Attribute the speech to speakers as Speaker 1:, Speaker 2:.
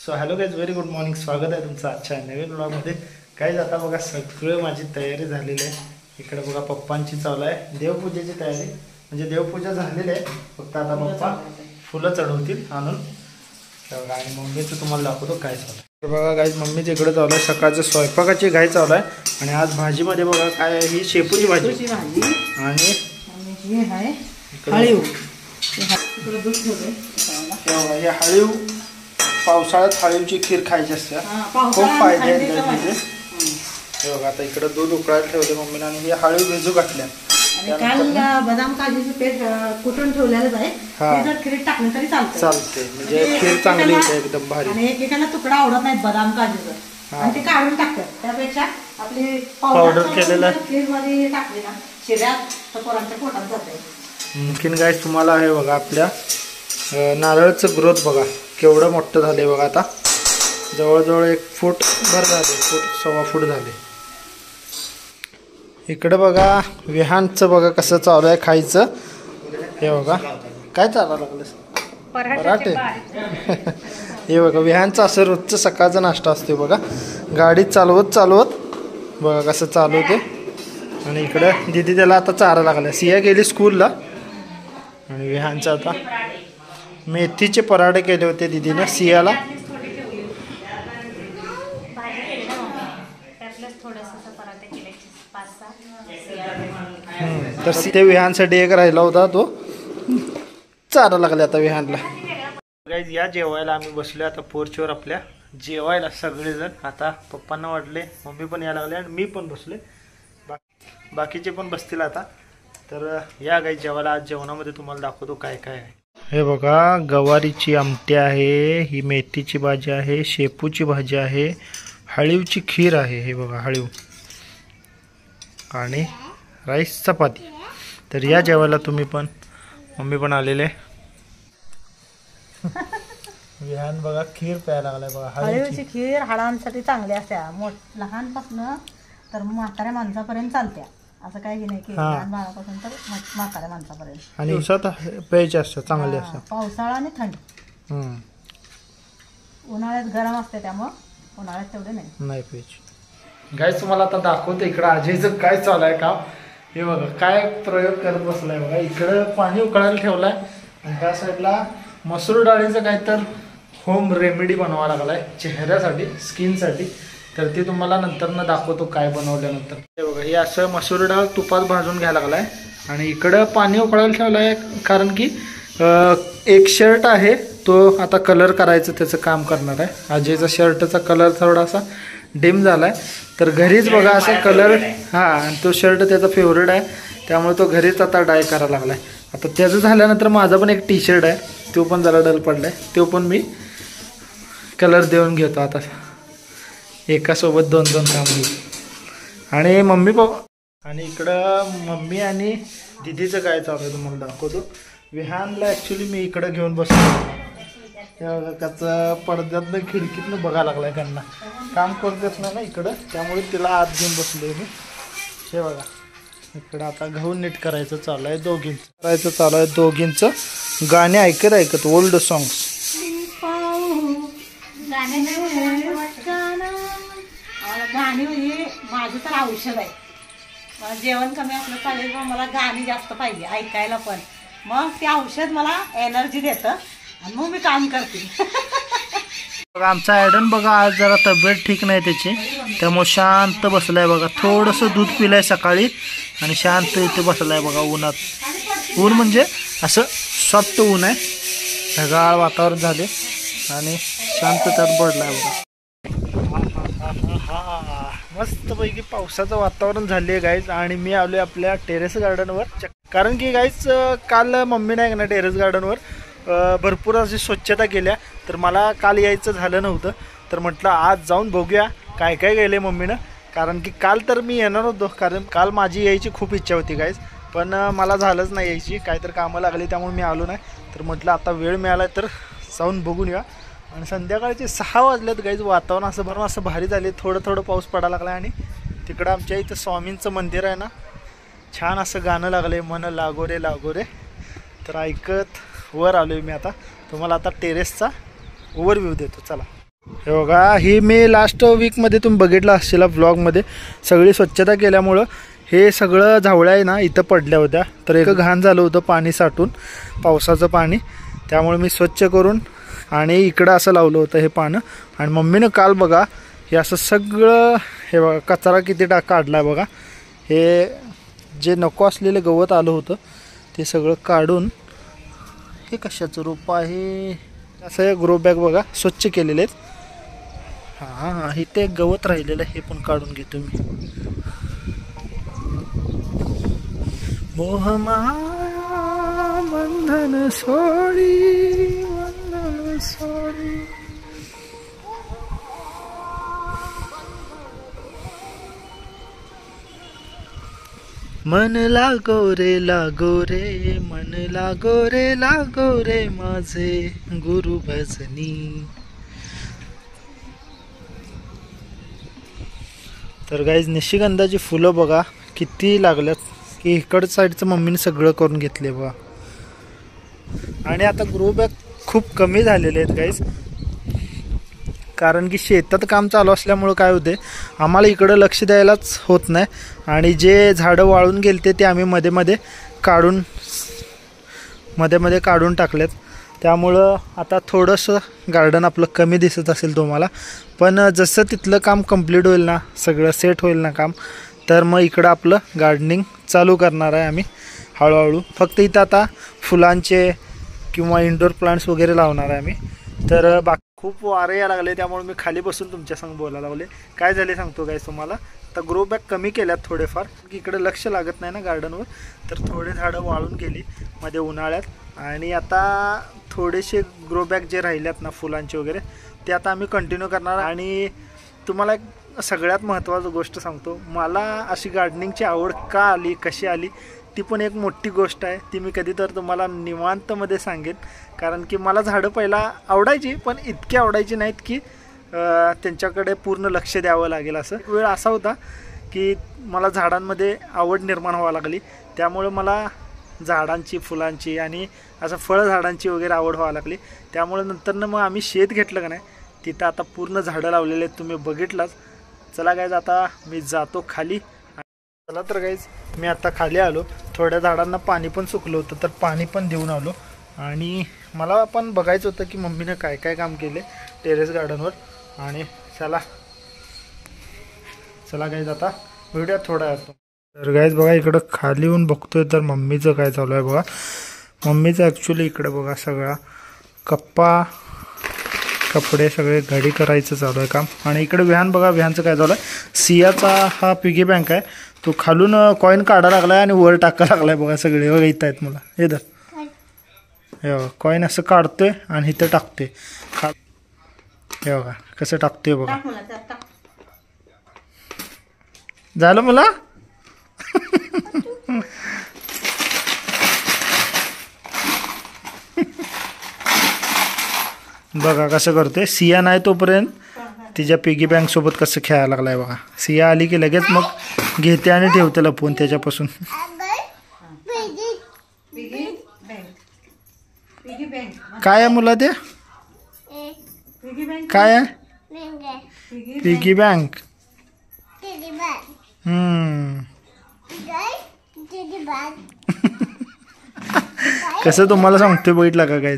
Speaker 1: So hello guys, very good morning. स्वागत आहे तुमचं आजच्या नवीन व्लॉगमध्ये. गाईज आता बघा सगळं माझी तयारी झालेली आहे. इकडे बघा पप्पांची चालू आहे देवपूजेची तयारी. म्हणजे देवपूजा झालेली आहे, फक्त आता पप्पा फुलं चढवतील आणून. बघा आणि मम्मीचं तुम्हाला दाखवतो काय चालू आहे. तर बघा गाईज मम्मीच्या इकडे चालू आहे सकाळचं स्वयंपाकाची घाई चालू आहे. आणि आज भाजीमध्ये बघा काय आहे, ही शेपूची भाजी आणि हळीव. हे हळीव पावसाळ्यात हळीवची खीर खायची असते, खूप फायदे आहेत म्हणजे. हे बघा आता इकडे दूध उकळायला ठेवले मम्मीने आणि हे हळीव भिजू घातल्या.
Speaker 2: बदाम काजूचं पेस्ट कुटून ठेवलेलं आहे, खीर टाकलं तरी
Speaker 1: चालते. म्हणजे खीर चांगली होते एकदम भारी.
Speaker 2: आणि एकेकाला तुकडा आवडत नाही बदाम काजूचं आणि ते काढून टाकतात. त्यापेक्षा आपली
Speaker 1: पावडर केलेलं
Speaker 2: खीर मध्ये टाकली ना शिऱ्यात तर पोरांच्या पोटात जाते.
Speaker 1: आणखीन गाईस तुम्हाला हे बघा आपल्या नारळाचं ग्रोथ बघा केवढं मोठं झाले बघा. आता जवळजवळ 1 फूट भर झाले, 1.25 फूट झाले. इकडे बघा विहानचं बघा कसं चालू आहे खायचं. हे बघा काय चालायला लागलं, पराठे. हे बघा विहानचं असं रोजचं सकाळचा नाश्ता असतो बघा. गाडी चालवत बघा कसं चालू होते. आणि इकडं दिदी त्याला आता चारा लागला. सिया गेली स्कूलला. आणि विहानचं आता मेथीचे पराठे केले होते दिदीनं सियाला. तर ते विहानसाठी एक राहिला होता, तो चारा लागला आता विहानला. गाईज या जेवायला आम्ही बसलो आता पोर्चवर आपल्या जेवायला सगळेजण. आता पप्पांना वाटले, मम्मी पण यायला लागले आणि मी पण बसले, बाकीचे पण बसतील आता. तर या गाईज जेवायला. आज जेवणामध्ये तुम्हाला दाखवतो काय काय आहे. हे बघा गवारीची आमटी आहे, ही मेथीची भाजी आहे, शेपूची भाजी आहे, हळीवची खीर आहे. हे बघा हळीव आणि राईस चपाती. तर या जेवायला तुम्ही पण. मम्मी पण आलेले. विहान बघा खीर प्यायला लागलाय बघा.
Speaker 2: हळीवची खीर हाडांसाठी चांगली असते, लहानपासून तर म्हाताऱ्या माणसापर्यंत चालत्या. असं काही नाही की लहान बाळापासून तर म्हाताऱ्या माणसापर्यंत.
Speaker 1: आणि दिवसात प्यायचे असतात चांगले असतात.
Speaker 2: पावसाळा आणि थंड. उन्हाळ्यात गरम असते त्यामुळं उन्हाळ्यात तेवढे नाही
Speaker 1: प्यायचे. गाईस तुम्हाला आता दाखवतो इकडं अजयचं काय चालू आहे काम. हे बघा काय प्रयोग करत बसलाय बघा. इकडं पाणी उकळायला ठेवलाय आणि त्या साईडला मसूर डाळीचं काय तर होम रेमेडी बनवावं लागलाय चेहऱ्यासाठी, स्किनसाठी. तर ते तुम्हाला नंतर न दाखवतो काय बनवल्यानंतर. हे बघा हे असं मसूर डाळ तुपात भाजून घ्यायला लागलाय. आणि इकडं पाणी उकळायला ठेवलंय कारण की एक शर्ट आहे तो आता कलर करायचं त्याचं काम करणार आहे. अजयचा शर्टचा कलर थोडासा डिम झालाय, तर घरीच बघा असं कलर. आणि तो शर्ट त्याचा फेवरेट आहे, त्यामुळे तो घरीच आता डाय करायला लागलाय. आता त्याचं झाल्यानंतर माझा पण एक टी शर्ट आहे, तो पण जरा डल पडलाय, तो पण मी कलर देऊन घेतो. आता एकासोबत 2-2 काम होईल. आणि मम्मी पप्पा. आणि इकडं मम्मी आणि दिदीचं काय चालू आहे तुम्हाला दाखवतो. विहानला ॲक्च्युली मी इकडं घेऊन बसतो. त्याचं पडद्यातनं खिडकीतनं बघायला लागलाय. त्यांना काम करतेच ना इकडं, त्यामुळे तिला आत घेऊन बसलोय मी. हे बघा इकडं आता गहू नीट करायचं चालू आहे दोघींचं. गाणे ऐकत ओल्ड सॉंग्स.
Speaker 2: गाणी म्हणजे माझं तर औषध आहे. मला जेवण कमी असलं चालेल पण मला गाणी जास्त पाहिजे ऐकायला पण. मग ते औषध मला एनर्जी देतं आणि मग मी काम करते.
Speaker 1: बघा आमचा ॲडन बघा आज जरा तब्येत ठीक नाही त्याची, त्यामुळे शांत बसलाय बघा. थोडंसं दूध पिलंय सकाळी आणि शांत इथे बसलाय बघा उन्हात. ऊन म्हणजे असं सॉफ्ट ऊन आहे, ढगाळ वातावरण झाले आणि शांत त्यात पडलाय बघा. मस्तपैकी पावसाचं वातावरण झाले गाईज. आणि मी आलोय आपल्या टेरेस गार्डनवर, कारण की गाईज काल मम्मी नाही ना टेरेस गार्डनवर भरपूर अशी स्वच्छता केल्या. तर मला काल यायचं झालं नव्हतं, तर म्हटलं आज जाऊन बघूया काय काय गेले मम्मीनं. कारण की काल तर मी येणार होतो, कारण काल माझी यायची खूप इच्छा होती गाईज, पण मला झालंच नाही यायची, काहीतरी कामं लागली त्यामुळे मी आलो नाही. तर म्हटलं आता वेळ मिळाला तर जाऊन बघून या. आणि संध्याकाळचे 6 वाजलेत गाईज. वातावरण असं भरून असं भारी झाले, थोडं पाऊस पडायला लागला. आणि तिकडं आमच्या इथं स्वामींचं मंदिर आहे ना, छान असं गाणं लागले, मन लागोरे लागोरे. तर ऐकत वर आलोय मी आता. तुम्हाला आता टेरेसचा ओव्हरव्ह्यू देतो चला. हे बघा, ही मी लास्ट वीकमध्ये तुम्ही बघितलं असेल व्लॉगमध्ये, सगळी स्वच्छता केल्यामुळं हे सगळं झावळ्या आहे ना इथं पडल्या होत्या. तर एक घाण झालं होतं पाणी साठून, पावसाचं पाणी. त्यामुळे मी स्वच्छ करून आणि इकडं असं लावलं होतं हे पानं. आणि मम्मीनं काल बघा हे असं सगळं, हे बघा कचरा किती काढला आहे बघा. हे जे नको असलेलं गवत आलं होतं ते सगळं काढून, हे कशाचं रोप आहे, असं ग्रो बॅग बघा स्वच्छ केलेले आहेत. हां, इथे गवत राहिलेलं हे पण काढून घेतो मी. मोहमाया बंधन सोडी, बंधन सोडी. मन लागो रे मन लागो रे माझे गुरु भजनी. तर गाईज निशिगंधाची फुलं बघा किती लागल्यात, की इकड साईडचं मम्मीने सगळं करून घेतले बघा. आणि आता ग्रो बॅग खूप कमी झालेले आहेत गाईज, कारण की शेतात काम चालू असल्यामुळं काय होते, आम्हाला इकडं लक्ष द्यायलाच होत नाही. आणि जे झाडं वाळून गेलते ते आम्ही मध्ये काढून टाकलेत. त्यामुळं आता थोडंसं गार्डन आपलं कमी दिसत असेल तुम्हाला. पण जसं तिथलं काम कंप्लीट होईल ना, सगळं सेट होईल ना काम, तर मग इकडं आपलं गार्डनिंग चालू करणार आहे आम्ही हळूहळू. फक्त इथं आता फुलांचे किंवा इंडोर प्लांट्स वगैरे लावणार आहे आम्ही. तर बाकी खूप वारे यायला लागले, त्यामुळे मी खाली बसून तुमच्यासंग बोलायला लागले. काय झाले सांगतो काय तुम्हाला. आता ग्रो बॅग कमी केल्यात थोडेफार, की इकडे लक्ष लागत नाही ना गार्डनवर. तर थोडे झाडं वाळून गेली मध्ये उन्हाळ्यात. आणि आता थोडेसे ग्रो बॅग जे राहिल्यात ना फुलांचे वगैरे, ते आता आम्ही कंटिन्यू करणार. आणि तुम्हाला एक सगळ्यात महत्त्वाची गोष्ट सांगतो, मला अशी गार्डनिंगची आवड का आली, कशी आली, ती पण एक मोठी गोष्ट आहे. ती मी कधी तर तुम्हाला निवांतमध्ये सांगेन. कारण की मला झाडं पहिला आवडायची, पण इतकी आवडायची नाहीत की त्यांच्याकडे पूर्ण लक्ष द्यावं लागेल. असं एक वेळ असा होता की मला झाडांमध्ये आवड निर्माण व्हावं लागली. त्यामुळे मला झाडांची, फुलांची आणि असं फळझाडांची वगैरे आवड व्हावं लागली. त्यामुळे नंतरनं मग आम्ही शेत घेतलं का नाही, तिथं आता पूर्ण झाडं लावलेले आहेत, तुम्ही बघितलाच. चला गाईज, आता मी जातो खाली. चला तर गाईज, मी आता खाली आलो. थोड्या झाडांना पाणी पण सुकलं होतं, तर पाणी पण देऊन आलो. आणि मला पण बघायचं होतं की मम्मीनं काय काय काम केले टेरेस गार्डनवर. आणि चला गाईज, आता व्हिडिओ थोडा येतो. तर गाईज बघा, इकडं खाली येऊन बघतोय तर मम्मीचं काय चालू आहे बघा. मम्मीचं ॲक्च्युली इकडे बघा सगळा कपडे सगळे घडी करायचं चालू आहे काम. आणि इकडे व्हॅन बघा, व्हॅनचं काय चालू आहे. सियाचा हा पिगी बँक आहे, तो खालून कॉईन काढायला लागलाय आणि वर टाकायला लागलाय बघा. सगळे बघा येत आहेत मला, हे तर हे बघा कॉईन असं काढतोय आणि इथं टाकतोय. हे बघा कसं टाकतोय बघा. झालं मला बघा कसं करतोय. सिया नाही तोपर्यंत तिच्या पिगी बँक सोबत कसं खेळायला लागलाय बघा. सिया आली की लगेच मग घेते आणि ठेवते लपवून त्याच्यापासून. काय आहे मुला ते, काय आहे पिगी बँक. कसं तुम्हाला सांगतोय बघितलं का काय.